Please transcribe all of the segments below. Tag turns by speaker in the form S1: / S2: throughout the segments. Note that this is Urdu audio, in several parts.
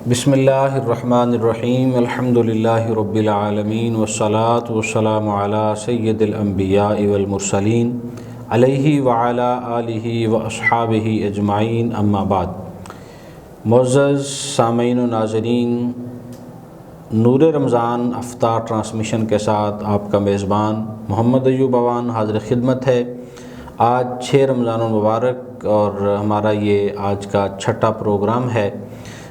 S1: بسم اللہ الرحمن الرحیم الحمد للہ رب العالمین والصلاة والسلام علی سید الانبیاء والمرسلین علیہ وعلی آلہ واصحابہ اجمعین اما بعد۔ معزز سامعین و ناظرین، نور رمضان افطار ٹرانسمیشن کے ساتھ آپ کا میزبان محمد ایوب اوان حاضر خدمت ہے۔ آج 6 رمضان المبارک اور ہمارا یہ آج کا 6واں پروگرام ہے۔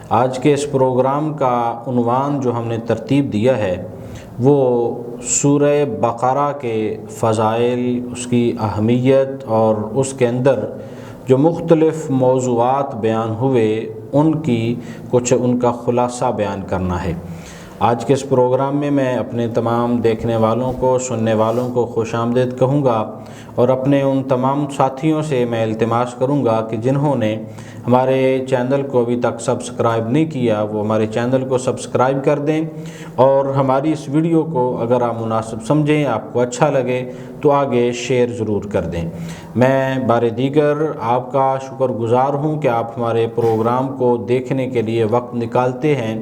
S1: آج کے اس پروگرام کا عنوان جو ہم نے ترتیب دیا ہے وہ سورہ بقرہ کے فضائل، اس کی اہمیت اور اس کے اندر جو مختلف موضوعات بیان ہوئے ان کا خلاصہ بیان کرنا ہے۔ آج کے اس پروگرام میں اپنے تمام دیکھنے والوں کو، سننے والوں کو خوش آمدید کہوں گا اور اپنے ان تمام ساتھیوں سے میں التماس کروں گا کہ جنہوں نے ہمارے چینل کو ابھی تک سبسکرائب نہیں کیا وہ ہمارے چینل کو سبسکرائب کر دیں، اور ہماری اس ویڈیو کو اگر آپ مناسب سمجھیں، آپ کو اچھا لگے تو آگے شیئر ضرور کر دیں۔ میں بار دیگر آپ کا شکر گزار ہوں کہ آپ ہمارے پروگرام کو دیکھنے کے لیے وقت نکالتے ہیں،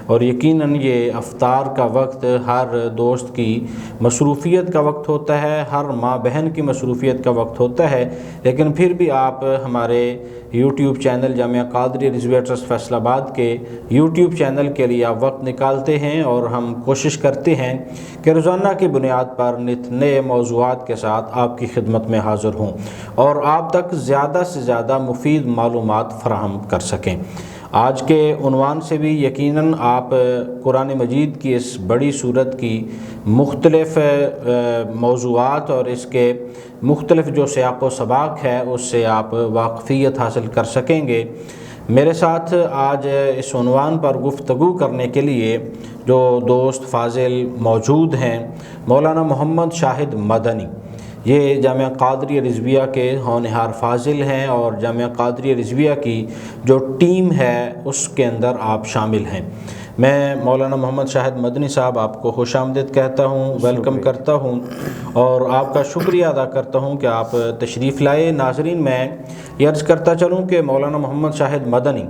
S1: اور یقیناً یہ افطار کا وقت ہر دوست کی مصروفیت کا وقت ہوتا ہے، ہر ماں بہن کی مصروفیت کا وقت ہوتا ہے، لیکن پھر بھی آپ ہمارے یوٹیوب چینل جامعہ قادریہ رضویہ ٹرسٹ فیصل آباد کے یوٹیوب چینل کے لیے آپ وقت نکالتے ہیں، اور ہم کوشش کرتے ہیں کہ روزانہ کی بنیاد پر نت نئے موضوعات کے ساتھ آپ کی خدمت میں حاضر ہوں اور آپ تک زیادہ سے زیادہ مفید معلومات فراہم کر سکیں۔ آج کے عنوان سے بھی یقیناً آپ قرآن مجید کی اس بڑی سورت کی مختلف موضوعات اور اس کے مختلف جو سیاق و سباق ہے اس سے آپ واقفیت حاصل کر سکیں گے۔ میرے ساتھ آج اس عنوان پر گفتگو کرنے کے لیے جو دوست فاضل موجود ہیں، مولانا محمد شاہد مدنی، یہ جامعہ قادریہ رضویہ کے ہونہار فاضل ہیں اور جامعہ قادریہ رضویہ کی جو ٹیم ہے اس کے اندر آپ شامل ہیں۔ میں مولانا محمد شاہد مدنی صاحب آپ کو خوش آمدید کہتا ہوں، ویلکم کرتا ہوں اور آپ کا شکریہ ادا کرتا ہوں کہ آپ تشریف لائے۔ ناظرین، میں یہ عرض کرتا چلوں کہ مولانا محمد شاہد مدنی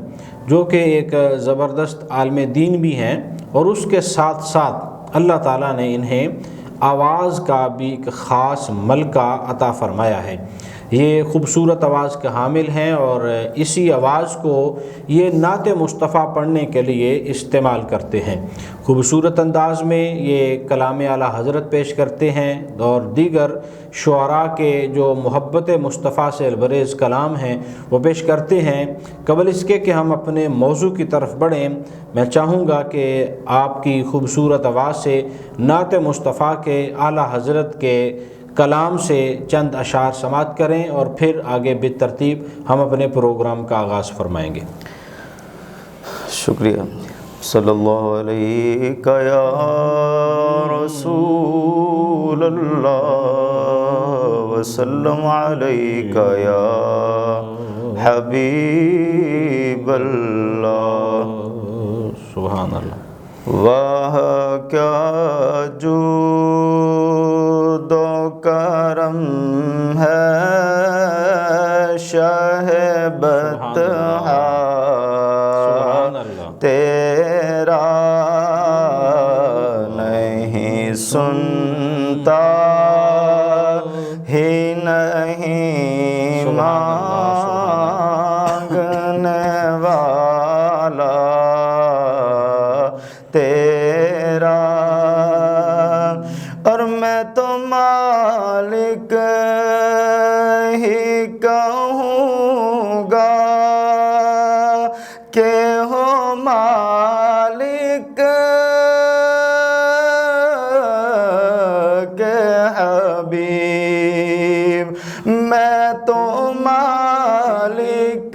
S1: جو کہ ایک زبردست عالم دین بھی ہیں، اور اس کے ساتھ ساتھ اللہ تعالیٰ نے انہیں آواز کا بھی ایک خاص ملکہ عطا فرمایا ہے۔ یہ خوبصورت آواز کے حامل ہیں اور اسی آواز کو یہ نعت مصطفیٰ پڑھنے کے لیے استعمال کرتے ہیں۔ خوبصورت انداز میں یہ کلام اعلیٰ حضرت پیش کرتے ہیں اور دیگر شعراء کے جو محبت مصطفیٰ سے البریز کلام ہیں وہ پیش کرتے ہیں۔ قبل اس کے کہ ہم اپنے موضوع کی طرف بڑھیں، میں چاہوں گا کہ آپ کی خوبصورت آواز سے نعت مصطفیٰ کے اعلیٰ حضرت کے کلام سے چند اشعار سماعت کریں اور پھر آگے بالترتیب ہم اپنے پروگرام کا آغاز فرمائیں گے۔
S2: شکریہ۔ صلی اللہ علیہ یا رسول اللہ وسلم علیہ یا حبیب اللہ۔
S1: سبحان اللہ۔
S2: واہ کیا جود و کرم ہے شاہ بطحا تیرا، نہیں سنتا ہی نہیں مانگنے والا تیرا، اور میں تو مالک ہی کہوں گا کہ ہو مالک کے حبیب، میں تو مالک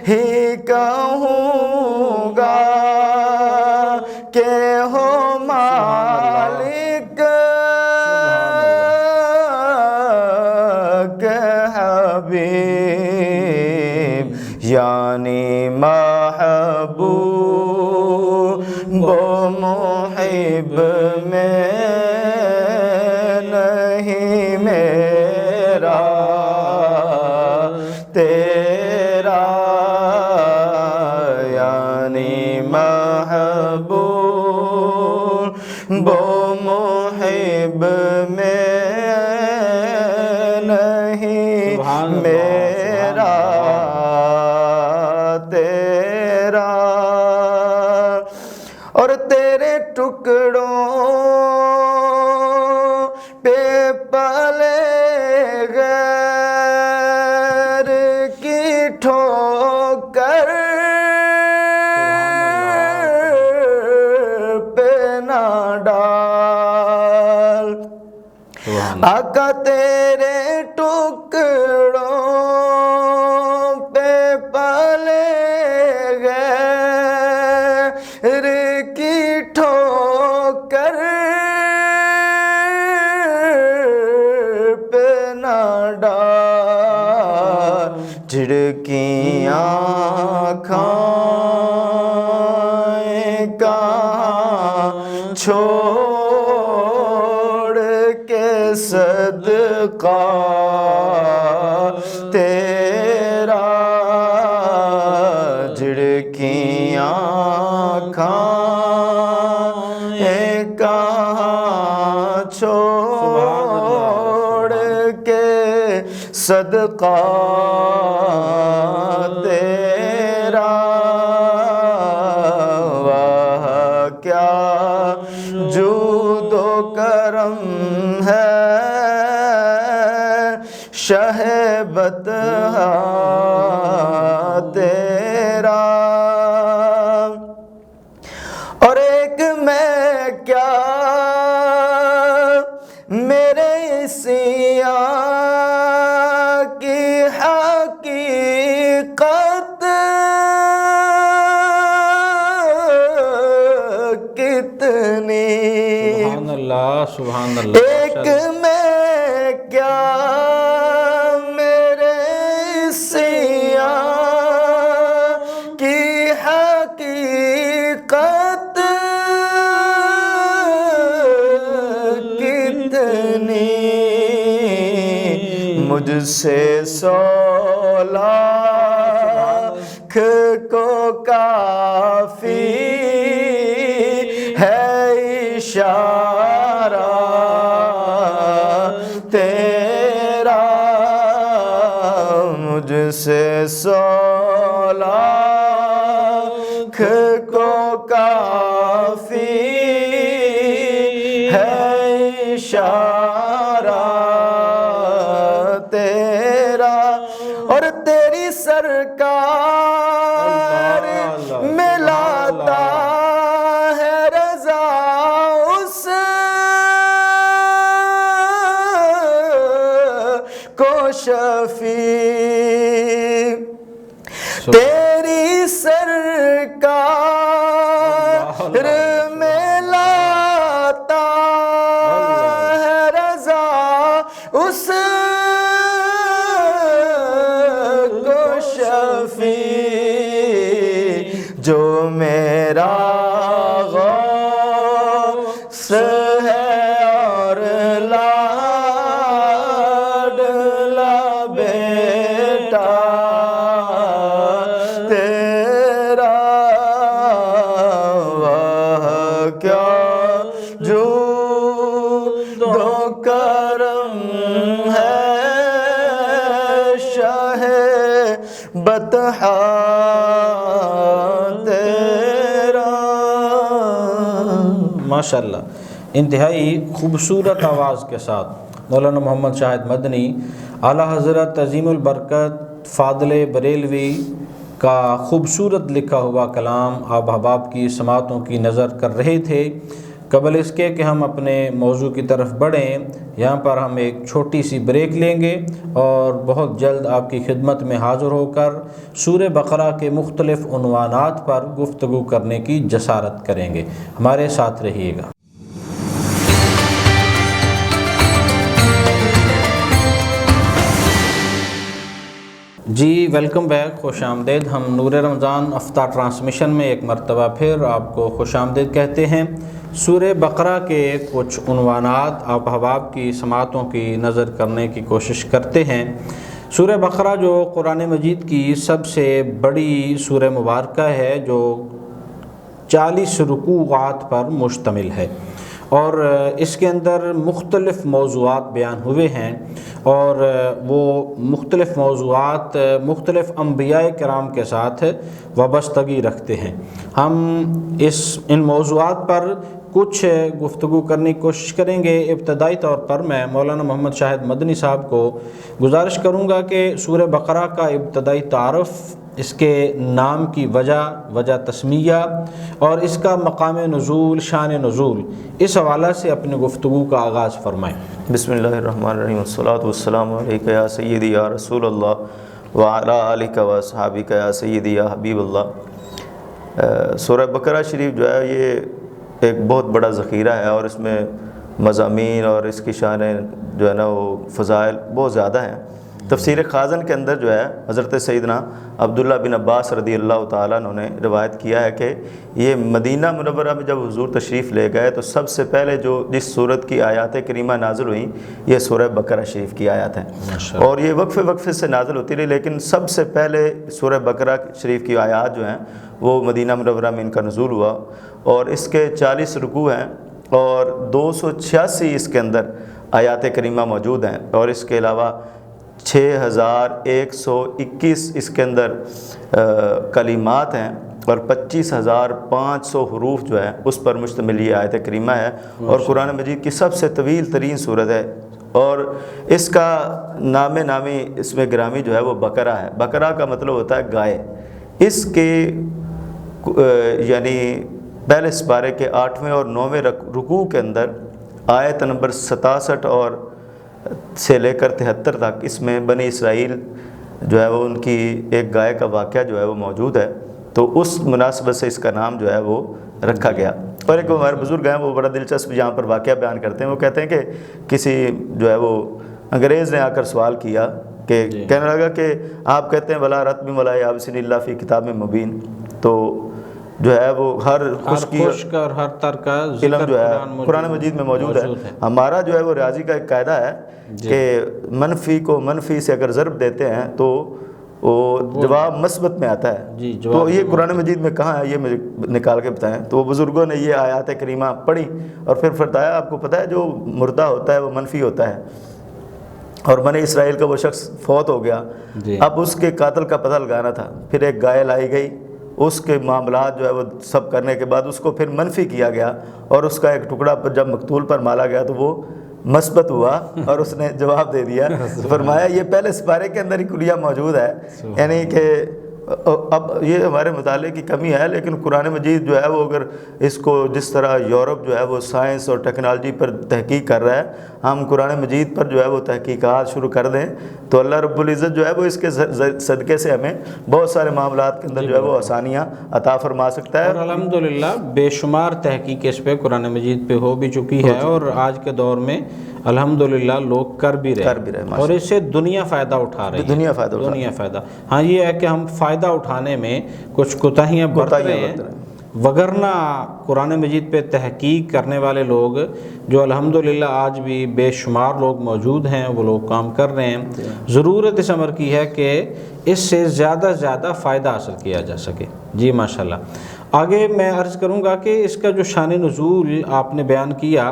S2: ہی کہوں گا کہ ہو مالک کے حبیب، یعنی محبوب و محب میں نہیں میرا تیرا، نہیں
S1: سبحان اللہ،
S2: میرا تیرا، اور تیرے ٹکڑوں پہ پلے غیر کی ٹھوکر پہ نہ ڈال،
S1: سبحان اللہ،
S2: آقا تیرے ٹکڑوں پہ پلے غیر کی ٹھوکر پہ نہ ڈال، جھڑکیاں کھائیں کہاں چھوڑ کے صدقہ تیرا، جھڑکیاں کھائیں کہاں چھوڑ کے صدقہ تیرا، واہ کیا جود و کرم ہے شہ بطحا تیرا، اور ایک میں کیا میرے سیاں کی حقیقت کتنی،
S1: سبحان اللہ، سبحان اللہ،
S2: ایک میں کیا میرے سیاں کی حقیقت کتنی، مجھ سے 100 لاکھ کو کافی ہے اشارہ تیرا، مجھ سے 100 لاکھ کو کافی ہے اشارہ تیرا، اور تیری سرکار میں لاتا ہے رضا اس کو شفیع، تیری سرکار میں لاتا ہے رضا اس کو شفیع، جو میرا غوث ہے اور لاڈلا بیٹا تیرا، واہ کیا جود و کرم ہے شاہ بطحا تیرا۔
S1: ماشاءاللہ، انتہائی خوبصورت آواز کے ساتھ مولانا محمد شاہد مدنی اعلیٰ حضرت عظیم البرکت فاضل بریلوی کا خوبصورت لکھا ہوا کلام آپ احباب کی سماعتوں کی نظر کر رہے تھے۔ قبل اس کے کہ ہم اپنے موضوع کی طرف بڑھیں، یہاں پر ہم ایک چھوٹی سی بریک لیں گے اور بہت جلد آپ کی خدمت میں حاضر ہو کر سورہ بقرہ کے مختلف عنوانات پر گفتگو کرنے کی جسارت کریں گے۔ ہمارے ساتھ رہیے گا۔ جی ویلکم بیک، خوش آمدید۔ ہم نور رمضان افطار ٹرانسمیشن میں ایک مرتبہ پھر آپ کو خوش آمدید کہتے ہیں۔ سورہ بقرہ کے کچھ عنوانات آپ احباب کی سماعتوں کی نظر کرنے کی کوشش کرتے ہیں۔ سورہ بقرہ جو قرآن مجید کی سب سے بڑی سورہ مبارکہ ہے، جو 40 رکوعات پر مشتمل ہے، اور اس کے اندر مختلف موضوعات بیان ہوئے ہیں، اور وہ مختلف موضوعات مختلف انبیاء کرام کے ساتھ وابستگی رکھتے ہیں۔ ہم ان موضوعات پر کچھ گفتگو کرنے کی کوشش کریں گے۔ ابتدائی طور پر میں مولانا محمد شاہد مدنی صاحب کو گزارش کروں گا کہ سورہ بقرہ کا ابتدائی تعارف، اس کے نام کی وجہ تسمیہ اور اس کا مقام نزول، شان نزول، اس حوالہ سے اپنے گفتگو کا آغاز فرمائیں۔
S2: بسم اللہ الرحمن الرحیم، والصلاۃ والسلام علیک یا سیدی یا رسول اللہ وعلی آلک و اصحابک یا سیدی یا حبیب اللہ۔ سورہ بقرہ شریف جو ہے یہ ایک بہت بڑا ذخیرہ ہے، اور اس میں مضامین اور اس کی شانیں جو ہے نا وہ فضائل بہت زیادہ ہیں۔ تفسیر خازن کے اندر جو ہے حضرت سیدنا عبداللہ بن عباس رضی اللہ تعالیٰ عنہ نے روایت کیا ہے کہ یہ مدینہ منورہ میں جب حضور تشریف لے گئے تو سب سے پہلے جس صورت کی آیات کریمہ نازل ہوئیں یہ سورہ بقرہ شریف کی آیات ہیں، اور یہ وقفے سے نازل ہوتی رہی، لیکن سب سے پہلے سورہ بقرہ شریف کی آیات جو ہیں وہ مدینہ منورہ میں ان کا نزول ہوا، اور اس کے 40 رکوع ہیں اور 286 اس کے اندر آیات کریمہ موجود ہیں، اور اس کے علاوہ 6121 اس کے اندر کلمات ہیں، اور 25,500 حروف جو ہے اس پر مشتمل یہ آیت کریمہ ہے، اور قرآن مجید کی سب سے طویل ترین سورت ہے، اور اس کا نامی اس میں گرامی جو ہے وہ بقرہ ہے۔ بقرہ کا مطلب ہوتا ہے گائے۔ اس کے یعنی پہلے سپارے کے 8ویں اور 9ویں رکوع کے اندر آیت نمبر 67 اور سے لے کر 73 تک اس میں بنی اسرائیل جو ہے وہ ان کی ایک گائے کا واقعہ جو ہے وہ موجود ہے، تو اس مناسبت سے اس کا نام جو ہے وہ رکھا گیا۔ اور ایک ہمارے بزرگ ہیں وہ بڑا دلچسپ یہاں پر واقعہ بیان کرتے ہیں، وہ کہتے ہیں کہ کسی جو ہے وہ انگریز نے آ کر سوال کیا کہ کہنے لگا کہ آپ کہتے ہیں ولا رتب ولا یابسن الا فی کتاب مبین، تو جو ہے وہ ہر خشک
S1: اور ہر طرح کا
S2: علم جو ہے قرآن مجید میں موجود ہے۔ ہمارا جو ہے وہ ریاضی کا ایک قاعدہ ہے کہ منفی کو منفی سے اگر ضرب دیتے ہیں تو وہ جواب مثبت میں آتا ہے، تو یہ قرآن مجید میں کہاں ہے یہ مجھے نکال کے بتائیں۔ تو وہ بزرگوں نے یہ آیات کریمہ پڑھی اور پھر فرمایا آپ کو پتہ ہے جو مردہ ہوتا ہے وہ منفی ہوتا ہے، اور بنی اسرائیل کا وہ شخص فوت ہو گیا، اب اس کے قاتل کا پتہ لگانا تھا، پھر ایک گائے لائی گئی، اس کے معاملات جو ہے وہ سب کرنے کے بعد اس کو پھر منفی کیا گیا، اور اس کا ایک ٹکڑا جب مقتول پر مالا گیا تو وہ مثبت ہوا، اور اس نے جواب دے دیا۔ فرمایا یہ پہلے سپارے کے اندر ہی کلیہ موجود ہے، یعنی کہ اب یہ ہمارے مطالعے کی کمی ہے، لیکن قرآن مجید جو ہے وہ اگر اس کو جس طرح یورپ جو ہے وہ سائنس اور ٹیکنالوجی پر تحقیق کر رہا ہے، ہم قرآن مجید پر جو ہے وہ تحقیقات شروع کر دیں تو اللہ رب العزت جو ہے وہ اس کے صدقے سے ہمیں بہت سارے معاملات کے اندر جو ہے وہ آسانیاں عطا فرما سکتا ہے۔
S1: اور الحمدللہ بے شمار تحقیق اس پہ قرآن مجید پہ ہو بھی چکی ہے، اور آج کے دور میں الحمدللہ لوگ کر بھی رہے اور اس سے دنیا فائدہ اٹھا رہی ہے، دنیا فائدہ۔ ہاں یہ ہے کہ ہم فائدہ اٹھانے میں کچھ کوتاہیاں برت رہے ہیں، وگرنہ قرآن مجید پہ تحقیق کرنے والے لوگ جو الحمدللہ آج بھی بے شمار لوگ موجود ہیں، وہ لوگ کام کر رہے ہیں۔ ضرورت اس امر کی ہے کہ اس سے زیادہ فائدہ حاصل کیا جا سکے۔ جی ماشاءاللہ۔ آگے میں عرض کروں گا کہ اس کا جو شان نزول آپ نے بیان کیا،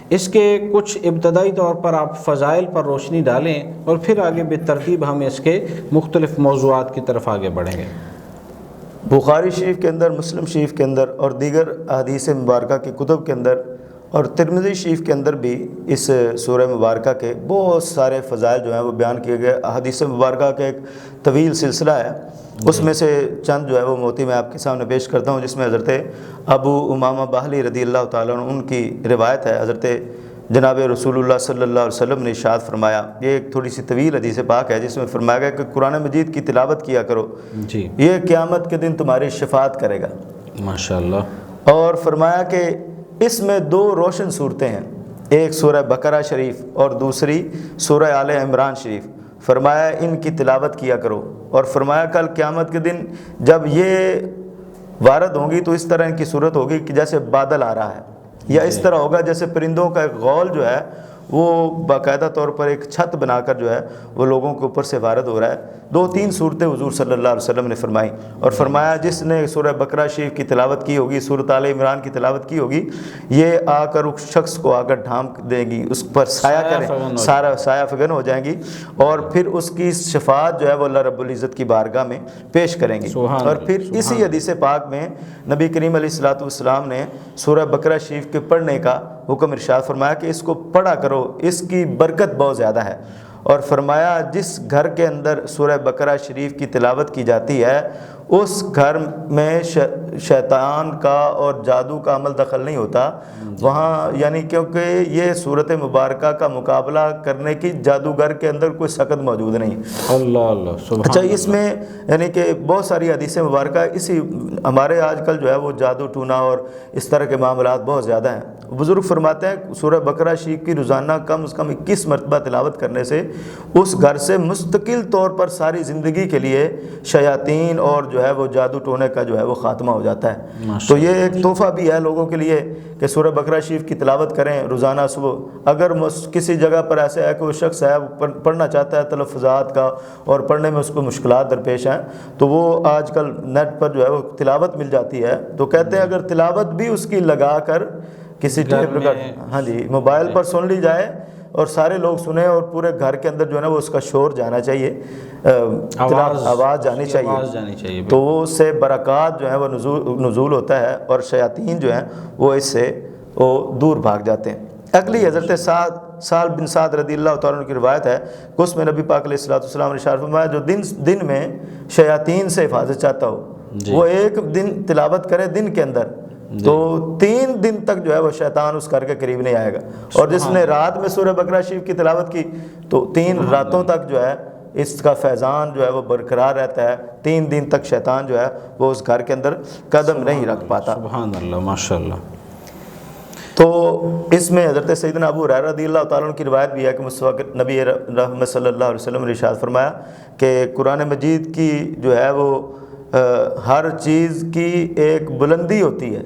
S1: اس کے کچھ ابتدائی طور پر آپ فضائل پر روشنی ڈالیں، اور پھر آگے بالترتیب ہم اس کے مختلف موضوعات کی طرف آگے بڑھیں گے۔
S2: بخاری شریف کے اندر، مسلم شریف کے اندر اور دیگر احادیث مبارکہ کی کتب کے اندر اور ترمذی شریف کے اندر بھی اس سورہ مبارکہ کے بہت سارے فضائل جو ہیں وہ بیان کیے گئے۔ احادیث مبارکہ کا ایک طویل سلسلہ ہے، اس میں سے چند جو ہے وہ موتی میں آپ کے سامنے پیش کرتا ہوں، جس میں حضرت ابو امامہ باہلی رضی اللہ تعالیٰ عنہ ان کی روایت ہے۔ حضرت جناب رسول اللہ صلی اللہ علیہ وسلم نے ارشاد فرمایا، یہ ایک تھوڑی سی طویل حدیث پاک ہے جس میں فرمایا گیا کہ قرآن مجید کی تلاوت کیا کرو، یہ قیامت کے دن تمہاری شفاعت کرے گا۔
S1: ماشاءاللہ۔
S2: اور فرمایا کہ اس میں 2 روشن صورتیں ہیں، ایک سورہ بقرہ شریف اور دوسری سورہ آل عمران شریف۔ فرمایا ان کی تلاوت کیا کرو، اور فرمایا کل قیامت کے دن جب یہ وارد ہوں گی تو اس طرح ان کی صورت ہوگی کہ جیسے بادل آ رہا ہے، یا اس طرح ہوگا جیسے پرندوں کا ایک غول جو ہے وہ باقاعدہ طور پر ایک چھت بنا کر جو ہے وہ لوگوں کے اوپر سے وارد ہو رہا ہے۔ 2-3 صورتیں حضور صلی اللہ علیہ وسلم نے فرمائی اور فرمایا جس نے سورہ بقرہ شریف کی تلاوت کی ہوگی، سورۃ آل عمران کی تلاوت کی ہوگی، یہ آ کر اس شخص کو آ کر ڈھانپ دے گی، اس پر سایہ کریں، سارا سایہ فگن ہو جائیں گی، اور پھر اس کی شفاعت جو ہے وہ اللہ رب العزت کی بارگاہ میں پیش کریں گی۔ اور پھر اسی حدیث پاک میں نبی کریم علیہ الصلوۃ والسلام نے سورہ بقرہ شریف کے پڑھنے کا حکم ارشاد فرمایا کہ اس کو پڑھا کرو، اس کی برکت بہت زیادہ ہے، اور فرمایا جس گھر کے اندر سورہ بقرہ شریف کی تلاوت کی جاتی ہے اس گھر میں شیطان کا اور جادو کا عمل دخل نہیں ہوتا وہاں، یعنی کیونکہ یہ صورت مبارکہ کا مقابلہ کرنے کی جادوگر کے اندر کوئی سکت موجود نہیں۔
S1: اللہ اللہ سبحان۔
S2: اچھا، اس میں یعنی کہ بہت ساری حدیث مبارکہ، اسی ہمارے آج کل جو ہے وہ جادو ٹونا اور اس طرح کے معاملات بہت زیادہ ہیں۔ بزرگ فرماتے ہیں سورہ بقرہ شریف کی روزانہ کم از کم 21 مرتبہ تلاوت کرنے سے اس گھر سے مستقل طور پر ساری زندگی کے لیے شیاطین اور جو ہے وہ جادو ٹونے کا جو ہے وہ خاتمہ ہو جاتا ہے۔ تو یہ ایک تحفہ بھی ہے لوگوں کے لیے کہ سورہ بقرہ شریف کی تلاوت کریں روزانہ صبح۔ اگر کسی جگہ پر ایسے ہے کہ وہ شخص ہے وہ پڑھنا چاہتا ہے تلفظات کا اور پڑھنے میں اس کو مشکلات درپیش ہیں، تو وہ آج کل نیٹ پر جو ہے وہ تلاوت مل جاتی ہے، تو کہتے ہیں اگر تلاوت بھی اس کی لگا کر کسی ٹیپ ریکارڈ، ہاں جی، موبائل پر سن لی جائے اور سارے لوگ سنیں اور پورے گھر کے اندر جو ہے نا وہ اس کا شور جانا چاہیے، آواز جانی چاہیے، تو وہ اس سے برکات جو ہے وہ نزول ہوتا ہے اور شیاطین جو ہیں وہ اس سے وہ دور بھاگ جاتے ہیں۔ اگلی حضرت سعد بن سعد رضی اللہ تعالیٰ عنہ کی روایت ہے کہ اس میں نبی پاک علیہ الصلوۃ والسلام نے ارشاد فرمایا جو دن میں شیاطین سے حفاظت چاہتا ہو وہ ایک دن تلاوت کرے دن کے اندر، تو 3 دن تک جو ہے وہ شیطان اس گھر کے قریب نہیں آئے گا، اور جس نے رات میں سورہ بقرہ شریف کی تلاوت کی تو 3 راتوں تک جو ہے اس کا فیضان جو ہے وہ برقرار رہتا ہے، 3 دن تک شیطان جو ہے وہ اس گھر کے اندر قدم نہیں رکھ پاتا۔
S1: سبحان اللہ، ماشاءاللہ۔
S2: تو اس میں حضرت سیدنا ابو ہریرہ رضی اللہ تعالیٰ عنہ کی روایت بھی ہے کہ مصطفیٰ نبی رحمت صلی اللہ علیہ وسلم نے ارشاد فرمایا کہ قرآن مجید کی جو ہے وہ ہر چیز کی ایک بلندی ہوتی ہے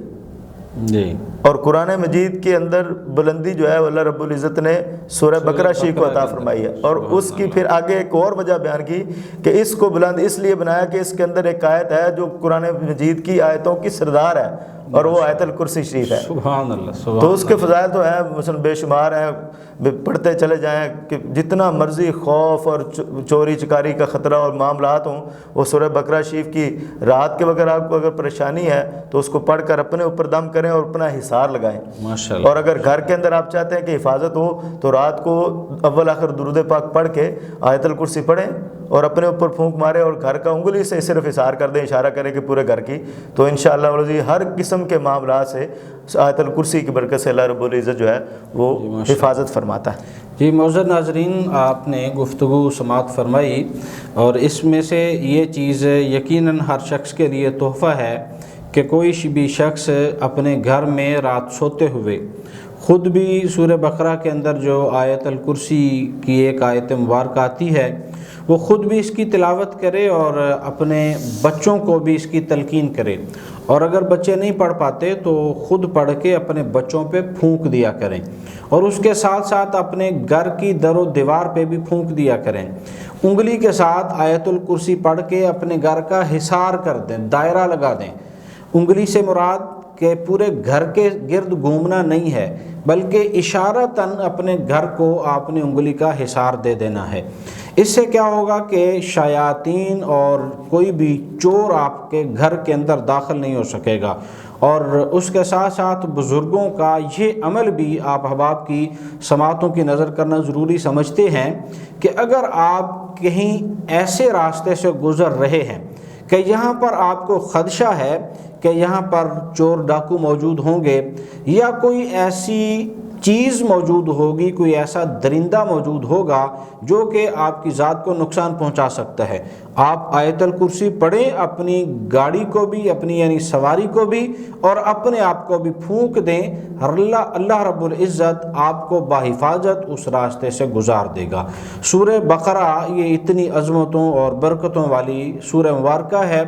S1: جی،
S2: اور قرآن مجید کے اندر بلندی جو ہے اللہ رب العزت نے سورہ بقرہ شریف کو عطا فرمائی ہے، اور اس کی پھر آگے ایک اور وجہ بیان کی کہ اس کو بلند اس لیے بنایا کہ اس کے اندر ایک آیت ہے جو قرآن مجید کی آیتوں کی سردار ہے، اور وہ آیت الکرسی شریف ہے۔
S1: سبحان اللہ،
S2: تو اس کے فضائل تو ہیں مثلا بے شمار ہیں، پڑھتے چلے جائیں کہ جتنا مرضی خوف اور چوری چکاری کا خطرہ اور معاملات ہوں، وہ سورہ بقرہ شریف کی رات کے وقت آپ کو اگر پریشانی ہے تو اس کو پڑھ کر اپنے اوپر دم کریں اور اپنا حصار لگائیں
S1: ماشاءاللہ۔
S2: اور اگر گھر کے اندر آپ چاہتے ہیں کہ حفاظت ہو تو رات کو اول آخر درود پاک پڑھ کے آیت الکرسی پڑھیں اور اپنے اوپر پھونک مارے اور گھر کا انگلی سے صرف حصار کر دیں، اشارہ کریں کہ پورے گھر کی، تو انشاءاللہ ہر قسم کے معاملات سے آیت الکرسی کی برکت سے اللہ رب العزت جو ہے وہ حفاظت فرماتا ہے۔
S1: جی معزز ناظرین، آپ نے گفتگو سماعت فرمائی اور اس میں سے یہ چیز یقیناً ہر شخص کے لیے تحفہ ہے کہ کوئی بھی شخص اپنے گھر میں رات سوتے ہوئے خود بھی سورہ بقرہ کے اندر جو آیت الکرسی کی ایک آیت مبارکہ آتی ہے وہ خود بھی اس کی تلاوت کرے اور اپنے بچوں کو بھی اس کی تلقین کرے، اور اگر بچے نہیں پڑھ پاتے تو خود پڑھ کے اپنے بچوں پہ پھونک دیا کریں، اور اس کے ساتھ ساتھ اپنے گھر کی در و دیوار پہ بھی پھونک دیا کریں، انگلی کے ساتھ آیت الکرسی پڑھ کے اپنے گھر کا حصار کر دیں، دائرہ لگا دیں۔ انگلی سے مراد کہ پورے گھر کے گرد گھومنا نہیں ہے بلکہ اشارتاً اپنے گھر کو آپ نے انگلی کا حصار دے دینا ہے۔ اس سے کیا ہوگا کہ شیاطین اور کوئی بھی چور آپ کے گھر کے اندر داخل نہیں ہو سکے گا، اور اس کے ساتھ ساتھ بزرگوں کا یہ عمل بھی آپ احباب کی سماعتوں کی نظر کرنا ضروری سمجھتے ہیں کہ اگر آپ کہیں ایسے راستے سے گزر رہے ہیں کہ یہاں پر آپ کو خدشہ ہے کہ یہاں پر چور ڈاکو موجود ہوں گے یا کوئی ایسی چیز موجود ہوگی، کوئی ایسا درندہ موجود ہوگا جو کہ آپ کی ذات کو نقصان پہنچا سکتا ہے، آپ آیت الکرسی پڑھیں، اپنی گاڑی کو بھی، اپنی یعنی سواری کو بھی اور اپنے آپ کو بھی پھونک دیں، اللہ رب العزت آپ کو بحفاظت اس راستے سے گزار دے گا۔ سورہ بقرہ یہ اتنی عظمتوں اور برکتوں والی سورہ مبارکہ ہے،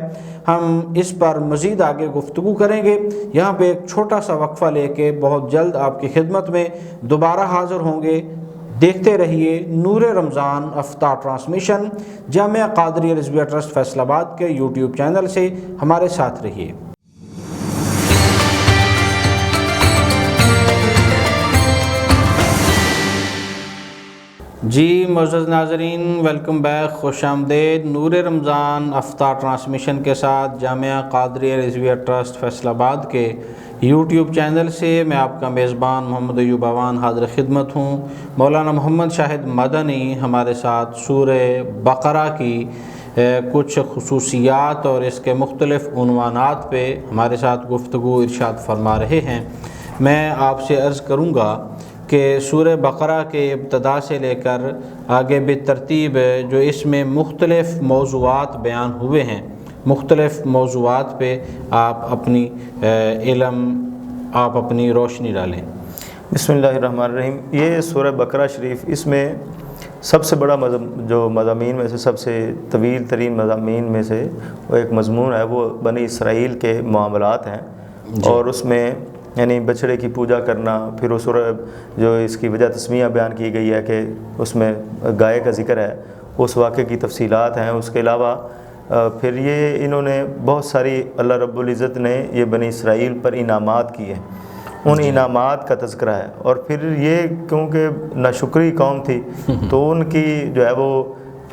S1: ہم اس پر مزید آگے گفتگو کریں گے۔ یہاں پہ ایک چھوٹا سا وقفہ لے کے بہت جلد آپ کی خدمت میں دوبارہ حاضر ہوں گے۔ دیکھتے رہیے نور رمضان افطار ٹرانسمیشن جامعہ قادریہ رضویہ ٹرسٹ فیصل آباد کے یوٹیوب چینل سے ہمارے ساتھ رہیے۔ جی معزز ناظرین، ویلکم بیک، خوش آمدید۔ نور رمضان افطار ٹرانسمیشن کے ساتھ جامعہ قادریہ رضویہ ٹرسٹ فیصل آباد کے یوٹیوب چینل سے میں آپ کا میزبان محمد ایوب اعوان حاضر خدمت ہوں۔ مولانا محمد شاہد مدنی ہمارے ساتھ سورہ بقرہ کی کچھ خصوصیات اور اس کے مختلف عنوانات پہ ہمارے ساتھ گفتگو ارشاد فرما رہے ہیں۔ میں آپ سے عرض کروں گا کہ سورہ بقرہ کے ابتدا سے لے کر آگے بالترتیب جو اس میں مختلف موضوعات بیان ہوئے ہیں، مختلف موضوعات پہ آپ اپنی اپنی روشنی ڈالیں۔
S2: بسم اللہ الرحمن الرحیم۔ یہ سورہ بقرہ شریف، اس میں سب سے بڑا جو مضامین میں سے سب سے طویل ترین مضامین میں سے وہ ایک مضمون ہے، وہ بنی اسرائیل کے معاملات ہیں۔ اور اس میں یعنی بچڑے کی پوجا کرنا، پھر وہ سورہ جو اس کی وجہ تسمیہ بیان کی گئی ہے کہ اس میں گائے کا ذکر ہے، اس واقعے کی تفصیلات ہیں۔ اس کے علاوہ پھر یہ انہوں نے بہت ساری اللہ رب العزت نے یہ بنی اسرائیل پر انعامات کیے، ان انعامات کا تذکرہ ہے۔ اور پھر یہ کیونکہ ناشکری قوم تھی تو ان کی جو ہے وہ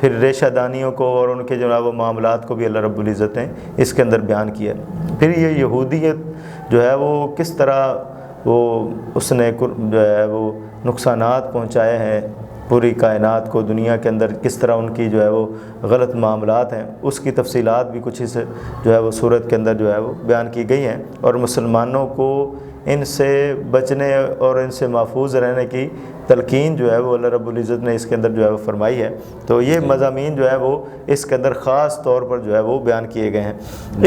S2: پھر ریشہ دانیوں کو اور ان کے جو ہے وہ معاملات کو بھی اللہ رب العزت نے اس کے اندر بیان کیا۔ پھر یہ یہودیت جو ہے وہ کس طرح اس نے جو ہے وہ نقصانات پہنچائے ہیں پوری کائنات کو، دنیا کے اندر کس طرح ان کی جو ہے وہ غلط معاملات ہیں، اس کی تفصیلات بھی کچھ اس جو ہے وہ صورت کے اندر جو ہے وہ بیان کی گئی ہیں۔ اور مسلمانوں کو ان سے بچنے اور ان سے محفوظ رہنے کی تلقین جو ہے وہ اللہ رب العزت نے اس کے اندر جو ہے وہ فرمائی ہے۔ تو یہ مضامین جو ہے وہ اس کے اندر خاص طور پر جو ہے وہ بیان کیے گئے ہیں۔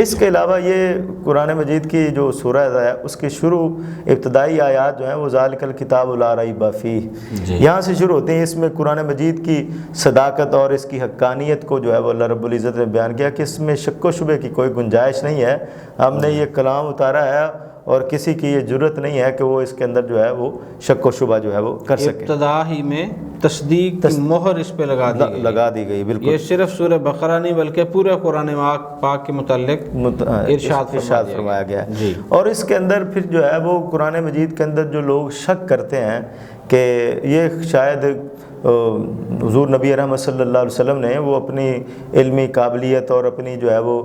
S2: اس کے علاوہ یہ قرآن مجید کی جو سورہ ہے اس کی شروع ابتدائی آیات جو ہیں وہ ذالک الکتاب لا ریب فیہ، یہاں سے شروع ہوتے ہیں۔ اس میں قرآن مجید کی صداقت اور اس کی حقانیت کو جو ہے وہ اللہ رب العزت نے بیان کیا کہ اس میں شک و شبے کی کوئی گنجائش نہیں ہے، ہم نے یہ کلام اتارا ہے اور کسی کی یہ جرت نہیں ہے کہ وہ اس کے اندر جو ہے وہ شک و شبہ جو ہے وہ کر سکے۔
S1: ابتدا ہی میں تصدیق کی مہر اس پہ لگا دی گئی۔ بالکل، یہ صرف سورہ بقرہ نہیں بلکہ پورے قرآن پاک کے متعلق ارشاد
S2: فرمایا گیا ہے۔ اور اس کے اندر پھر جو ہے وہ قرآن مجید کے اندر جو لوگ شک کرتے ہیں کہ یہ شاید حضور نبی رحمت صلی اللہ علیہ وسلم نے وہ اپنی علمی قابلیت اور اپنی جو ہے وہ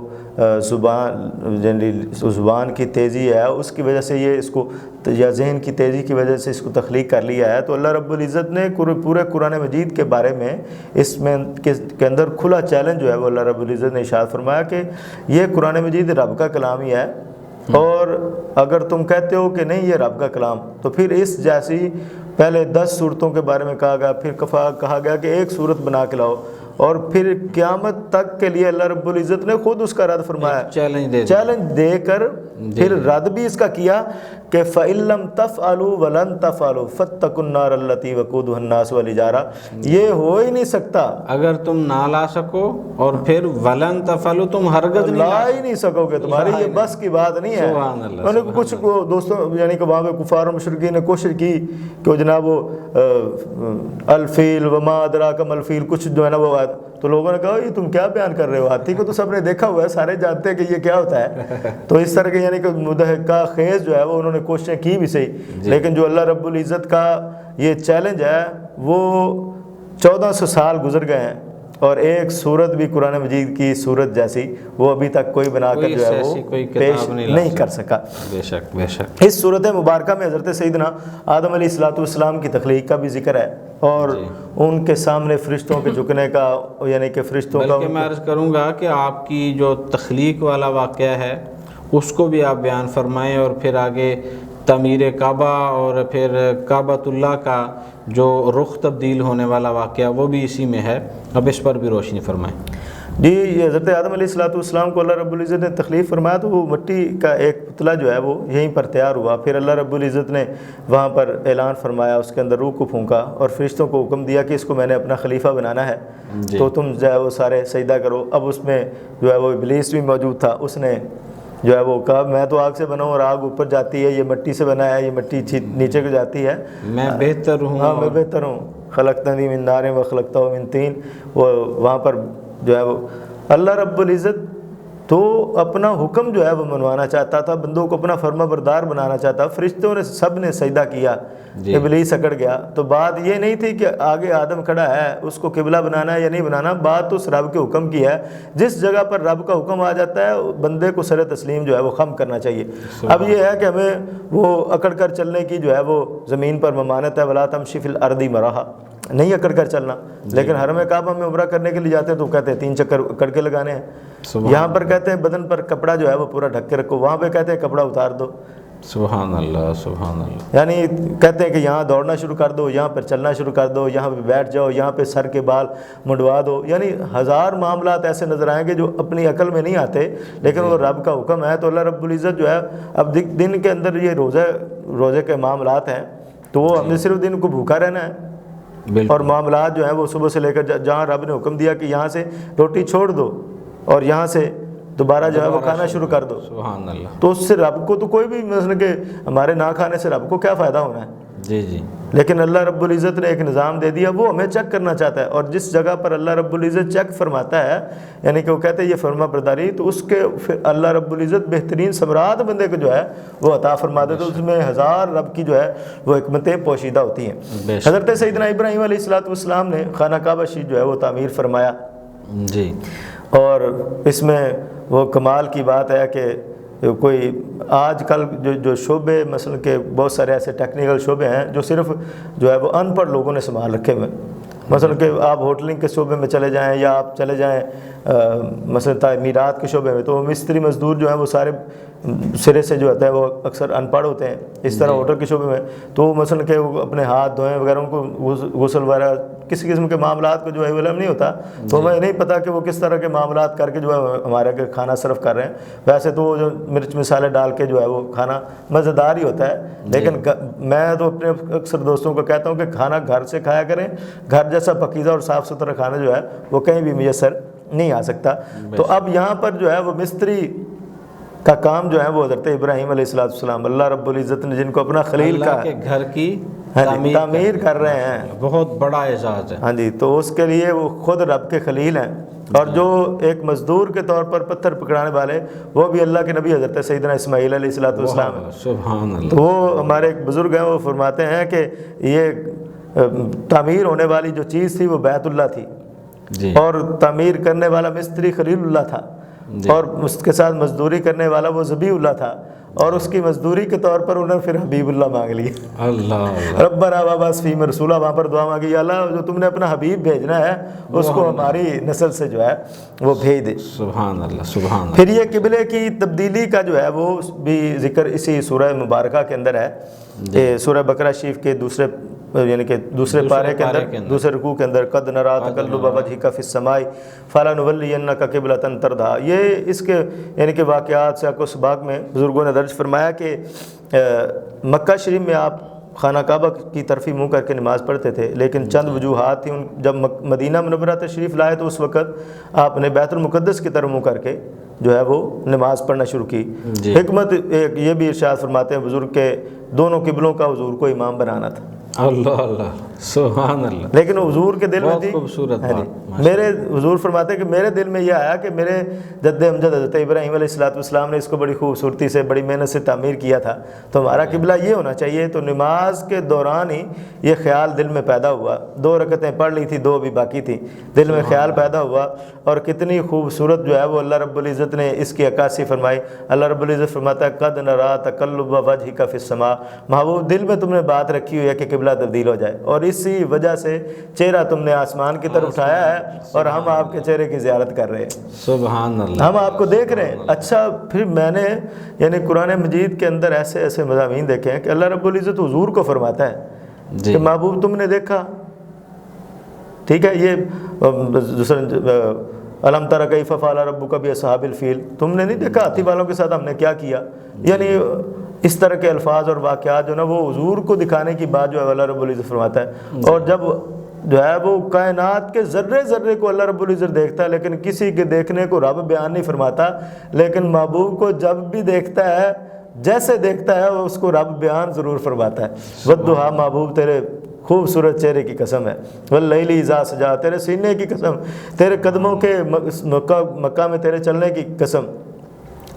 S2: زبان کی تیزی ہے اس کی وجہ سے یہ اس کو، یا ذہن کی تیزی کی وجہ سے اس کو تخلیق کر لیا ہے۔ تو اللہ رب العزت نے پورے قرآن مجید کے بارے میں اس میں کے اندر کھلا چیلنج جو ہے وہ اللہ رب العزت نے ارشاد فرمایا کہ یہ قرآن مجید رب کا کلام ہی ہے، اور اگر تم کہتے ہو کہ نہیں یہ رب کا کلام، تو پھر اس جیسی پہلے 10 صورتوں کے بارے میں کہا گیا، پھر کہا گیا کہ ایک صورت بنا کے لاؤ، اور پھر قیامت تک کے لیے اللہ رب العزت نے خود اس کا رد فرمایا، چیلنج دے کر پھر رد بھی اس کا کیا کہ فَإِن لَّمْ تَفْعَلُوا وَلَن تَفْعَلُوا فَاتَّقُوا النَّارَ الَّتِي وَقُودُهَا النَّاسُ وَالْحِجَارَةُ، یہ ہو ہی نہیں سکتا
S1: اگر تم نہ لا سکو، اور پھر وَلَن تَفْعَلُوا تم ہرگز
S2: لا ہی نہیں سکو گے، تمہاری یہ بس کی بات نہیں ہے۔ انہوں نے کچھ دوستوں یعنی کہ وہاں پہ کفار و مشرکین نے کوشش کی کہ جناب وہ الفیل وما ادراک ما الفیل کچھ جو ہے نا وہ، تو لوگوں نے کہا یہ تم کیا بیان کر رہے ہو، ہاتھی کو تو سب نے دیکھا ہوا ہے، سارے جانتے ہیں کہ یہ کیا ہوتا ہے۔ تو اس طرح کے یعنی کہ مضحکہ خیز جو ہے وہ انہوں نے کوششیں کی بھی صحیح، لیکن جو اللہ رب العزت کا یہ چیلنج ہے وہ 1400 سال گزر گئے ہیں، اور ایک صورت بھی قرآن مجید کی صورت جیسی وہ ابھی تک کوئی بنا کر جو ہے وہ پیش نہیں کر سکا۔
S1: بے شک بے شک۔
S2: اس صورت مبارکہ میں حضرت سیدنا آدم علیہ السلام کی تخلیق کا بھی ذکر ہے، اور ان کے سامنے فرشتوں کے جھکنے کا، یعنی کہ فرشتوں کا،
S1: بلکہ میں عرض کروں گا کہ آپ کی جو تخلیق والا واقعہ ہے اس کو بھی آپ بیان فرمائیں، اور پھر آگے تعمیر کعبہ اور پھر کعبۃ اللہ کا جو رخ تبدیل ہونے والا واقعہ وہ بھی اسی میں ہے، اب اس پر بھی روشنی فرمائیں۔
S2: جی، یہ حضرت آدم علیہ السلام کو اللہ رب العزت نے تخلیق فرمایا تو وہ مٹی کا ایک پتلا جو ہے وہ یہیں پر تیار ہوا، پھر اللہ رب العزت نے وہاں پر اعلان فرمایا، اس کے اندر روح کو پھونکا اور فرشتوں کو حکم دیا کہ اس کو میں نے اپنا خلیفہ بنانا ہے، تو تم جو ہے وہ سارے سجدہ کرو۔ اب اس میں جو ہے وہ ابلیس بھی موجود تھا، اس نے جو ہے وہ کہا میں تو آگ سے بنا ہوں اور آگ اوپر جاتی ہے، یہ مٹی سے بنا ہے، یہ مٹی نیچے کو جاتی ہے،
S1: میں بہتر ہوں،
S2: ہاں میں بہتر ہوں۔ خلقتنی من نار و خلقتہ من طین، وہ وہاں پر جو ہے وہ اللہ رب العزت تو اپنا حکم جو ہے وہ منوانا چاہتا تھا، بندوں کو اپنا فرما بردار بنانا چاہتا، فرشتوں نے سب نے سجدہ کیا، ابلیس اکڑ گیا۔ تو بات یہ نہیں تھی کہ آگے آدم کھڑا ہے اس کو قبلہ بنانا ہے یا نہیں بنانا، بات تو اس رب کے حکم کی ہے۔ جس جگہ پر رب کا حکم آ جاتا ہے بندے کو سر تسلیم جو ہے وہ خم کرنا چاہیے۔ اب یہ ہے کہ ہمیں وہ اکڑ کر چلنے کی جو ہے وہ زمین پر ممانعت ہے، ولا تمشی فی الارض مرحا، نہیں اکڑ کر چلنا۔ لیکن حرم کعبہ میں عمرہ کرنے کے لیے جاتے ہیں تو کہتے ہیں 3 چکر اکڑ کے لگانے ہیں، یہاں پر کہتے ہیں بدن پر کپڑا جو ہے وہ پورا ڈھک کے رکھو، وہاں پہ کہتے ہیں کپڑا اتار دو۔
S1: سبحان اللہ سبحان اللہ۔
S2: یعنی کہتے ہیں کہ یہاں دوڑنا شروع کر دو، یہاں پر چلنا شروع کر دو، یہاں پہ بیٹھ جاؤ، یہاں پہ سر کے بال منڈوا دو، یعنی 1000 معاملات ایسے نظر آئیں گے جو اپنی عقل میں نہیں آتے، لیکن وہ رب کا حکم ہے۔ تو اللہ رب العزت جو ہے اب دن کے اندر یہ روزے کے معاملات ہیں تو وہ ہم نے صرف دن کو بھوکا رہنا ہے، اور معاملات جو ہیں وہ صبح سے لے کر جہاں رب نے حکم دیا کہ یہاں سے روٹی چھوڑ دو اور یہاں سے دوبارہ جو ہے وہ کھانا شروع کر دو،
S1: سبحان اللہ،
S2: تو اس سے رب کو تو کوئی بھی مثلا کہ ہمارے نہ کھانے سے رب کو کیا فائدہ ہونا ہے؟
S1: جی جی۔
S2: لیکن اللہ رب العزت نے ایک نظام دے دیا، وہ ہمیں چیک کرنا چاہتا ہے، اور جس جگہ پر اللہ رب العزت چیک فرماتا ہے، یعنی کہ وہ کہتے ہیں یہ فرما برداری، تو اس کے پھر اللہ رب العزت بہترین ثمرات بندے کو جو ہے وہ عطا فرما دیتے، تو اس میں 1000 رب کی جو ہے وہ حکمتیں پوشیدہ ہوتی ہیں۔ حضرت سیدنا ابراہیم علیہ السلام نے خانہ کعبہ شریف جو ہے وہ تعمیر فرمایا
S1: جی،
S2: اور اس میں وہ کمال کی بات ہے کہ کوئی آج کل جو شعبے مثلا کہ بہت سارے ایسے ٹیکنیکل شعبے ہیں جو صرف جو ہے وہ ان پڑھ لوگوں نے سنبھال رکھے ہوئے، مثلا کہ آپ ہوٹلنگ کے شعبے میں چلے جائیں یا آپ چلے جائیں مثلا تعمیرات کے شعبے میں، تو مستری مزدور جو ہیں وہ سارے سرے سے جو ہوتا ہے وہ اکثر ان پڑھ ہوتے ہیں۔ اس طرح ہوٹل کے شعبے میں تو مثلا کہ وہ اپنے ہاتھ دھوئیں وغیرہ، ان کو غسل وغیرہ کسی قسم کے معاملات کو جو ہے علم نہیں ہوتا، تو ہمیں نہیں پتہ کہ وہ کس طرح کے معاملات کر کے جو ہے ہمارے کے کھانا صرف کر رہے ہیں۔ ویسے تو وہ جو مرچ مسالے ڈال کے جو ہے وہ کھانا مزیدار ہی ہوتا ہے، لیکن میں تو اپنے اکثر دوستوں کو کہتا ہوں کہ کھانا گھر سے کھایا کریں، گھر جیسا پاکیزہ اور صاف ستھرا کھانا جو ہے وہ کہیں بھی میسر نہیں آ سکتا۔ تو اب یہاں پر جو ہے وہ مستری کا کام جو ہے وہ حضرت ابراہیم علیہ السلام اللہ رب العزت نے جن کو اپنا خلیل کا
S1: کے گھر کی
S2: تعمیر کر رہے ہیں،
S1: بہت بڑا اعزاز ہے۔
S2: ہاں جی، تو اس کے لیے وہ خود رب کے خلیل ہیں، اور جو ایک مزدور کے طور پر پتھر پکڑانے والے وہ بھی اللہ کے نبی حضرت سیدنا اسماعیل علیہ السلام ہیں۔
S1: سبحان اللہ۔
S2: تو وہ ہمارے ایک بزرگ ہیں، وہ فرماتے ہیں کہ یہ تعمیر ہونے والی جو چیز تھی وہ بیت اللہ تھی
S1: جی،
S2: اور تعمیر کرنے والا مستری خلیل اللہ تھا
S1: جی،
S2: اور اس کے ساتھ مزدوری کرنے والا وہ ذبیح اللہ تھا، اور اس کی مزدوری کے طور پر انہوں نے پھر حبیب اللہ مانگ لی۔
S1: اللہ
S2: ربنا وابعث فیہم رسولا، وہاں پر دعا مانگی، یا اللہ جو تم نے اپنا حبیب بھیجنا ہے اس کو ہماری نسل سے جو ہے وہ بھیج دے۔
S1: سبحان اللہ سبحان اللہ۔
S2: پھر یہ قبلے کی تبدیلی کا جو ہے وہ بھی ذکر اسی سورہ مبارکہ کے اندر ہے، سورہ بقرہ شریف کے دوسرے یعنی کہ دوسرے پارے کے اندر دوسرے رکوع کے اندر قد نرا تقلب وجہک فی السماء فلنولینک قبلۃ ترضیٰ، یہ اس کے یعنی کہ واقعات سے کو سباق میں بزرگوں نے درج فرمایا کہ مکہ شریف میں آپ خانہ کعبہ کی طرفی منہ کر کے نماز پڑھتے تھے، لیکن چند وجوہات تھیں، جب مدینہ منورہ تشریف لائے تو اس وقت آپ نے بیت المقدس کی طرف منہ کر کے جو ہے وہ نماز پڑھنا شروع کی۔ حکمت ایک یہ بھی ارشاد فرماتے ہیں بزرگ کے دونوں قبلوں کا حضور کو امام بنانا تھا۔
S1: اللہ اللہ سبحان اللہ۔
S2: لیکن حضور کے دل میں تھی،
S1: خوبصورت
S2: میرے حضور فرماتے ہیں کہ میرے دل میں یہ آیا کہ میرے جد امجد حضرت ابراہیم علیہ السلام نے اس کو بڑی خوبصورتی سے بڑی محنت سے تعمیر کیا تھا، تو ہمارا قبلہ یہ ہونا چاہیے۔ تو نماز کے دوران ہی یہ خیال دل میں پیدا ہوا، 2 رکعتیں پڑھ لی تھی، 2 بھی باقی تھی، دل میں خیال پیدا ہوا، اور کتنی خوبصورت جو ہے وہ اللہ رب العزت نے اس کی عکاسی فرمائی۔ اللہ رب العزت فرماتا ہے قد نرا تقلب وجہک فی السماء، محبوب دل میں تم نے بات رکھی ہوئی ہے کہ قبلہ تبدیل ہو جائے، اور اسی وجہ سے چہرہ تم نے آسمان کی طرف اٹھایا ہے اور ہم آپ کے چہرے کی زیارت کر رہے ہیں،
S1: سبحان اللہ،
S2: ہم آپ کو دیکھ رہے ہیں۔ اچھا پھر میں نے یعنی قرآن مجید کے اندر ایسے ایسے مضامین دیکھے ہیں کہ اللہ رب العزت حضور کو فرماتا ہے کہ محبوب تم نے دیکھا، ٹھیک ہے، یہ الم تر کیف فعل ربک باصحاب الفیل، تم نے نہیں دیکھا ہاتھی والوں کے ساتھ ہم نے کیا کیا، یعنی اس طرح کے الفاظ اور واقعات جو نا وہ حضور کو دکھانے کی بات جو ہے اللہ رب العزت فرماتا ہے۔ اور جب جو ہے وہ کائنات کے ذرے ذرے کو اللہ رب العزت دیکھتا ہے، لیکن کسی کے دیکھنے کو رب بیان نہیں فرماتا، لیکن محبوب کو جب بھی دیکھتا ہے جیسے دیکھتا ہے وہ اس کو رب بیان ضرور فرماتا ہے۔ والضحیٰ، محبوب تیرے خوبصورت چہرے کی قسم ہے، واللیل اذا سجا، تیرے سینے کی قسم، تیرے قدموں کے مکہ میں تیرے چلنے کی قسم،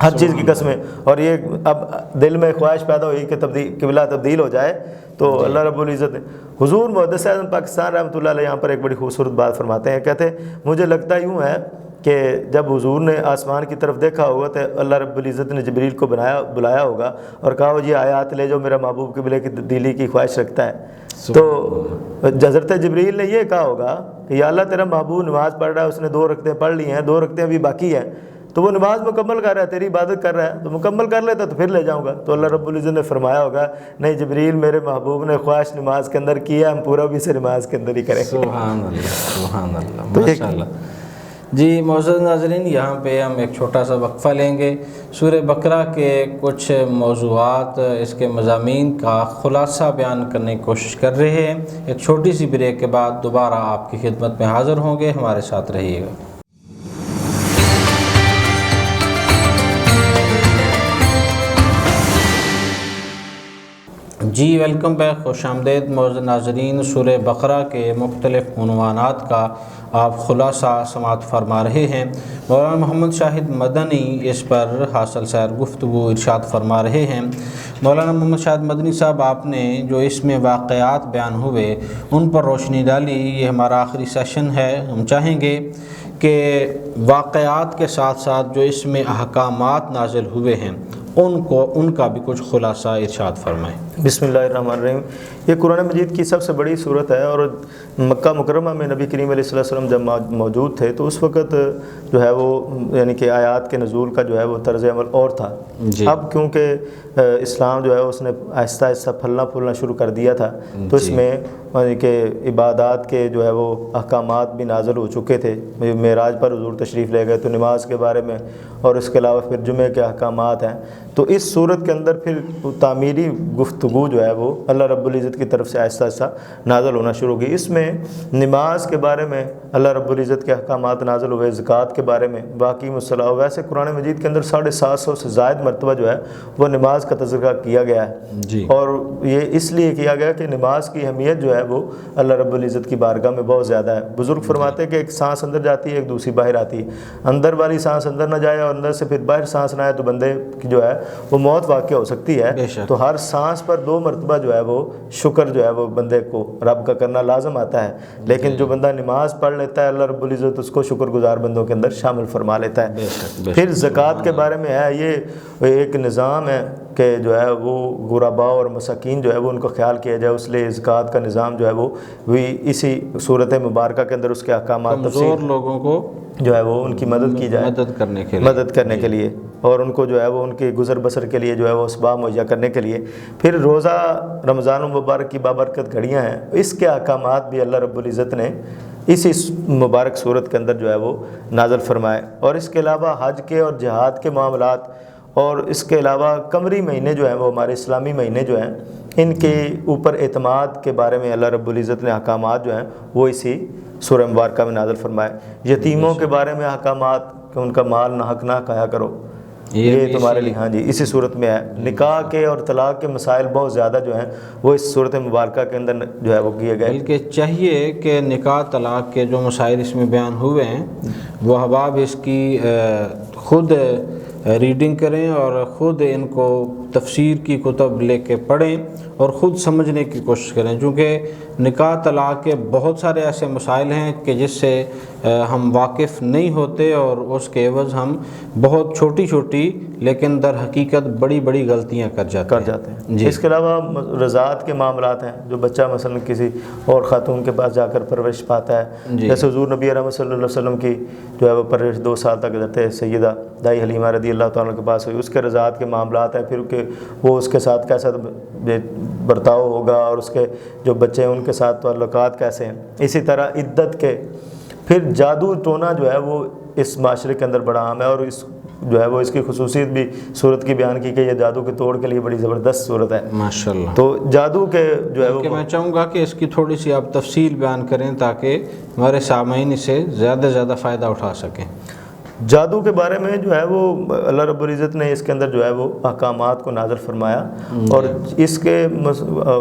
S2: ہر چیز کی قسمیں. اور یہ اب دل میں خواہش پیدا ہوئی کہ قبلہ تبدیل ہو جائے تو اللہ رب العزت نے حضور محدث اعظم پاکستان رحمۃ اللہ علیہ یہاں پر ایک بڑی خوبصورت بات فرماتے ہیں. کہتے ہیں مجھے لگتا یوں ہے کہ جب حضور نے آسمان کی طرف دیکھا ہوگا تو اللہ رب العزت نے جبریل کو بلایا ہوگا اور کہا یہ آیات لے جو میرا محبوب قبلے کی تبدیلی کی خواہش رکھتا ہے. تو حضرت جبریل نے یہ کہا ہوگا کہ یا اللہ تیرا محبوب نماز پڑھ رہا ہے، اس نے 2 رکعتیں پڑھ لی ہیں، 2 رکعتیں ابھی باقی ہیں، تو وہ نماز مکمل کر رہا ہے، تیری عبادت کر رہا ہے، تو مکمل کر لیتا تو پھر لے جاؤں گا. تو اللہ رب العزت نے فرمایا ہوگا نہیں جبریل، میرے محبوب نے خواہش نماز کے اندر کی ہے، ہم پورا بھی سے نماز کے اندر ہی کریں.
S1: سبحان اللہ، سبحان اللہ، ماشاء اللہ. جی معزز ناظرین، یہاں پہ ہم ایک چھوٹا سا وقفہ لیں گے. سورہ بقرہ کے کچھ موضوعات، اس کے مضامین کا خلاصہ بیان کرنے کی کوشش کر رہے ہیں. ایک چھوٹی سی بریک کے بعد دوبارہ آپ کی خدمت میں حاضر ہوں گے، ہمارے ساتھ رہیے گا. جی ویلکم بیک، خوش آمدید معزز ناظرین. سورہ بقرہ کے مختلف عنوانات کا آپ خلاصہ سماعت فرما رہے ہیں. مولانا محمد شاہد مدنی اس پر حاصل سیر گفتگو ارشاد فرما رہے ہیں. مولانا محمد شاہد مدنی صاحب، آپ نے جو اس میں واقعات بیان ہوئے ان پر روشنی ڈالی. یہ ہمارا آخری سیشن ہے. ہم چاہیں گے کہ واقعات کے ساتھ ساتھ جو اس میں احکامات نازل ہوئے ہیں ان کا بھی کچھ خلاصہ ارشاد فرمائیں.
S2: بسم اللہ الرحمن الرحیم. یہ قرآن مجید کی سب سے بڑی صورت ہے، اور مکہ مکرمہ میں نبی کریم علیہ السلام جب موجود تھے تو اس وقت جو ہے وہ یعنی کہ آیات کے نزول کا جو ہے وہ طرز عمل اور تھا. اب کیونکہ اسلام جو ہے اس نے آہستہ آہستہ پھلنا پھولنا شروع کر دیا تھا، تو اس میں یعنی کہ عبادات کے جو ہے وہ احکامات بھی نازل ہو چکے تھے. معراج پر حضور تشریف لے گئے تو نماز کے بارے میں، اور اس کے علاوہ پھر جمعے کے احکامات ہیں. تو اس صورت کے اندر پھر تعمیری گفتگو جو ہے وہ اللہ رب العزت کی طرف سے آہستہ آہستہ نازل ہونا شروع ہوگی. اس میں نماز کے بارے میں اللہ رب العزت کے احکامات نازل ہوئے، زکوٰۃ کے بارے میں باقی مسئلہ. ویسے قرآن مجید کے اندر 750 سے زائد مرتبہ جو ہے وہ نماز کا تذکرہ کیا گیا ہے. اور یہ اس لیے کیا گیا کہ نماز کی اہمیت جو ہے وہ اللہ رب العزت کی بارگاہ میں بہت زیادہ ہے. بزرگ فرماتے ہیں کہ ایک سانس اندر جاتی ہے، ایک دوسری باہر آتی ہے. اندر والی سانس اندر نہ جائے اور اندر سے پھر باہر سانس نہ آئے تو بندے کی جو ہے وہ موت واقع ہو سکتی ہے. تو ہر سانس پر 2 مرتبہ جو ہے وہ شکر جو ہے وہ بندے کو رب کا کرنا لازم آتا ہے. لیکن جو بندہ نماز پڑھ لیتا ہے اللہ رب العزت اس کو شکر گزار بندوں کے اندر شامل فرما لیتا ہے. پھر زکوٰۃ کے بارے میں ہے، یہ ایک نظام ہے کہ جو ہے وہ غرباء اور مساکین جو ہے وہ ان کو خیال کیا جائے. اس لیے زکوٰۃ کا نظام جو ہے وہ اسی صورت مبارکہ کے اندر اس کے احکامات
S1: کمزور لوگوں کو جو
S2: ہے وہ ان کی مدد کی جائے، مدد کرنے کے لیے، اور ان کو جو ہے وہ ان کے گزر بسر کے لیے جو ہے وہ اسباب مہیا کرنے کے لیے. پھر روزہ رمضان المبارک کی بابرکت گھڑیاں ہیں، اس کے احکامات بھی اللہ رب العزت نے اسی مبارک صورت کے اندر جو ہے وہ نازل فرمائے. اور اس کے علاوہ حج کے اور جہاد کے معاملات، اور اس کے علاوہ قمری مہینے جو ہیں وہ ہمارے اسلامی مہینے جو ہیں ان کے اوپر اعتماد کے بارے میں اللہ رب العزت نے احکامات جو ہیں وہ اسی سورہ مبارکہ میں نازل فرمائے. یتیموں کے بارے میں احکامات کہ ان کا مال ناحق نہ کھایا کرو، یہ تمہارے لیے ہاں جی اسی صورت میں ہے. نکاح کے اور طلاق کے مسائل بہت زیادہ جو ہیں وہ اس صورت مبارکہ کے اندر جو ہے وہ کیے گئے.
S1: بلکہ چاہیے کہ نکاح طلاق کے جو مسائل اس میں بیان ہوئے ہیں وہ احباب اس کی خود ریڈنگ کریں اور خود ان کو تفسیر کی کتب لے کے پڑھیں اور خود سمجھنے کی کوشش کریں. چونکہ نکاح طلاق کے بہت سارے ایسے مسائل ہیں کہ جس سے ہم واقف نہیں ہوتے اور اس کے عوض ہم بہت چھوٹی چھوٹی لیکن در حقیقت بڑی بڑی غلطیاں کر جاتے ہیں.
S2: اس کے علاوہ رضاعت کے معاملات ہیں، جو بچہ مثلا کسی اور خاتون کے پاس جا کر پرورش پاتا ہے، جیسے حضور نبی رحمت صلی اللہ علیہ وسلم کی جو ہے وہ پرورش 2 سال تک حضرت سیدہ دائی حلیمہ رضی اللہ تعالیٰ کے پاس ہوئی. اس کے رضاعت کے معاملات ہیں، پھر کہ وہ اس کے ساتھ کیسا برتاؤ ہوگا اور اس کے جو بچے ہیں ان کے ساتھ تعلقات کیسے ہیں. اسی طرح عدت کے. پھر جادو ٹونا جو ہے وہ اس معاشرے کے اندر بڑا عام ہے، اور اس جو ہے وہ اس کی خصوصیت بھی صورت کی بیان کی کہ یہ جادو کے توڑ کے لیے بڑی زبردست صورت ہے
S1: ماشاءاللہ.
S2: تو جادو کے جو ہے وہ
S1: میں چاہوں گا کہ اس کی تھوڑی سی آپ تفصیل بیان کریں تاکہ ہمارے سامعین اسے زیادہ سے زیادہ فائدہ اٹھا سکیں.
S2: جادو کے بارے میں جو ہے وہ اللہ رب العزت نے اس کے اندر جو ہے وہ احکامات کو نازل فرمایا، اور اس کے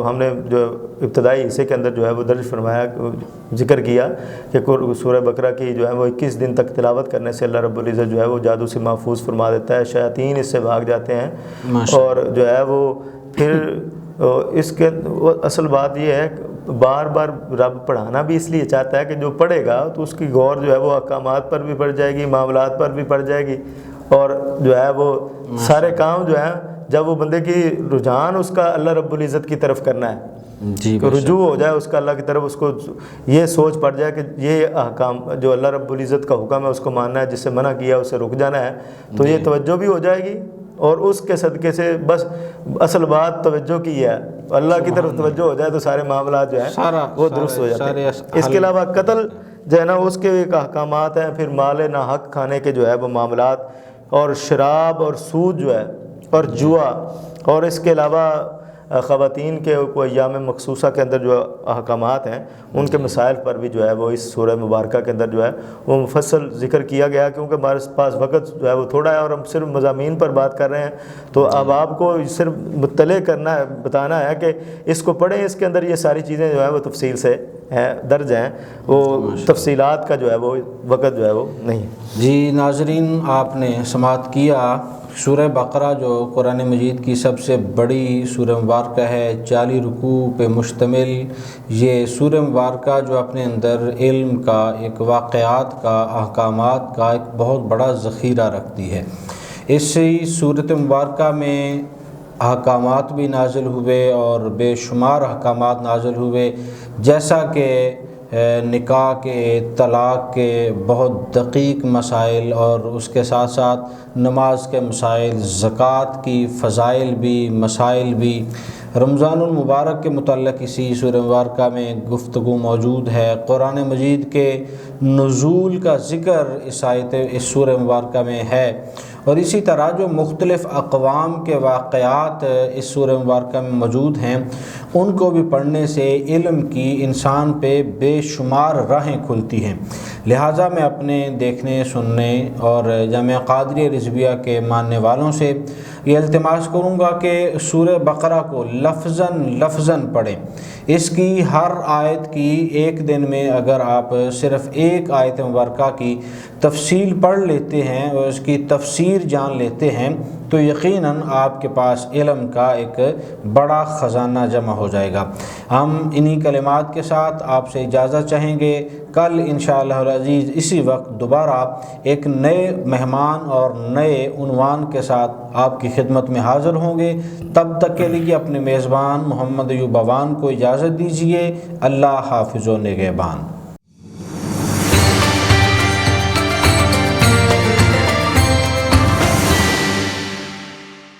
S2: ہم نے جو ابتدائی حصے کے اندر جو ہے وہ درج فرمایا، ذکر کیا کہ سورہ بقرہ کی جو ہے وہ 21 دن تک تلاوت کرنے سے اللہ رب العزت جو ہے وہ جادو سے محفوظ فرما دیتا ہے، شیاطین اس سے بھاگ جاتے ہیں، اور جو ہے وہ پھر اس کے اصل بات یہ ہے بار بار رب پڑھانا بھی اس لیے چاہتا ہے کہ جو پڑھے گا تو اس کی غور جو ہے وہ احکامات پر بھی پڑ جائے گی، معاملات پر بھی پڑ جائے گی، اور جو ہے وہ سارے کام جو ہیں جب وہ بندے کی رجحان اس کا اللہ رب العزت کی طرف کرنا ہے، رجوع ہو جائے اس کا اللہ کی طرف، اس کو یہ سوچ پڑ جائے کہ یہ احکام جو اللہ رب العزت کا حکم ہے اس کو ماننا ہے، جس سے منع کیا اسے رک جانا ہے، تو یہ توجہ بھی ہو جائے گی، اور اس کے صدقے سے بس اصل بات توجہ کی ہے، اللہ کی طرف توجہ ہو جائے تو سارے معاملات جو ہیں وہ درست ہو جاتے ہیں۔ اس کے علاوہ قتل جو ہے نا اس کے ایک احکامات ہیں، پھر مال ناحق کھانے کے جو ہے وہ معاملات، اور شراب اور سود جو ہے، اور جوا، اور اس کے علاوہ خواتین کے کوئی ایام مخصوصہ کے اندر جو احکامات ہیں ان کے مسائل پر بھی جو ہے وہ اس سورہ مبارکہ کے اندر جو ہے وہ مفصل ذکر کیا گیا، کیونکہ ہمارے پاس وقت جو ہے وہ تھوڑا ہے اور ہم صرف مضامین پر بات کر رہے ہیں، تو اب آپ کو صرف مطلع کرنا ہے، بتانا ہے کہ اس کو پڑھیں، اس کے اندر یہ ساری چیزیں جو ہے وہ تفصیل سے درج ہیں، وہ تفصیلات کا جو ہے وہ وقت جو ہے وہ نہیں۔
S1: جی ناظرین، آپ نے سماعت کیا سورہ بقرہ جو قرآن مجید کی سب سے بڑی سورہ مبارکہ ہے، 40 رکوع پہ مشتمل یہ سورہ مبارکہ جو اپنے اندر علم کا، ایک واقعات کا، احکامات کا ایک بہت بڑا ذخیرہ رکھتی ہے۔ اسی سورۃ مبارکہ میں احکامات بھی نازل ہوئے اور بے شمار احکامات نازل ہوئے، جیسا کہ نکاح کے، طلاق کے بہت دقیق مسائل، اور اس کے ساتھ ساتھ نماز کے مسائل، زکوٰۃ کی فضائل بھی، مسائل بھی۔ رمضان المبارک کے متعلق اسی سورہ مبارکہ میں گفتگو موجود ہے۔ قرآن مجید کے نزول کا ذکر اس سورہ مبارکہ میں ہے، اور اسی طرح جو مختلف اقوام کے واقعات اس سورہ مبارکہ میں موجود ہیں ان کو بھی پڑھنے سے علم کی انسان پہ بے شمار راہیں کھلتی ہیں۔ لہٰذا میں اپنے دیکھنے، سننے اور جامعہ قادریہ رضویہ کے ماننے والوں سے یہ التماس کروں گا کہ سورہ بقرہ کو لفظاً پڑھیں۔ اس کی ہر آیت کی ایک دن میں اگر آپ صرف ایک آیت مبارکہ کی تفصیل پڑھ لیتے ہیں اور اس کی تفسیر جان لیتے ہیں تو یقیناً آپ کے پاس علم کا ایک بڑا خزانہ جمع ہو جائے گا۔ ہم انہی کلمات کے ساتھ آپ سے اجازت چاہیں گے، کل انشاءاللہ العزیز اسی وقت دوبارہ ایک نئے مہمان اور نئے عنوان کے ساتھ آپ کی خدمت میں حاضر ہوں گے۔ تب تک کے لیے اپنے میزبان محمد ایوب بوان کو اجازت دیجیے۔ اللہ حافظ و نگہبان۔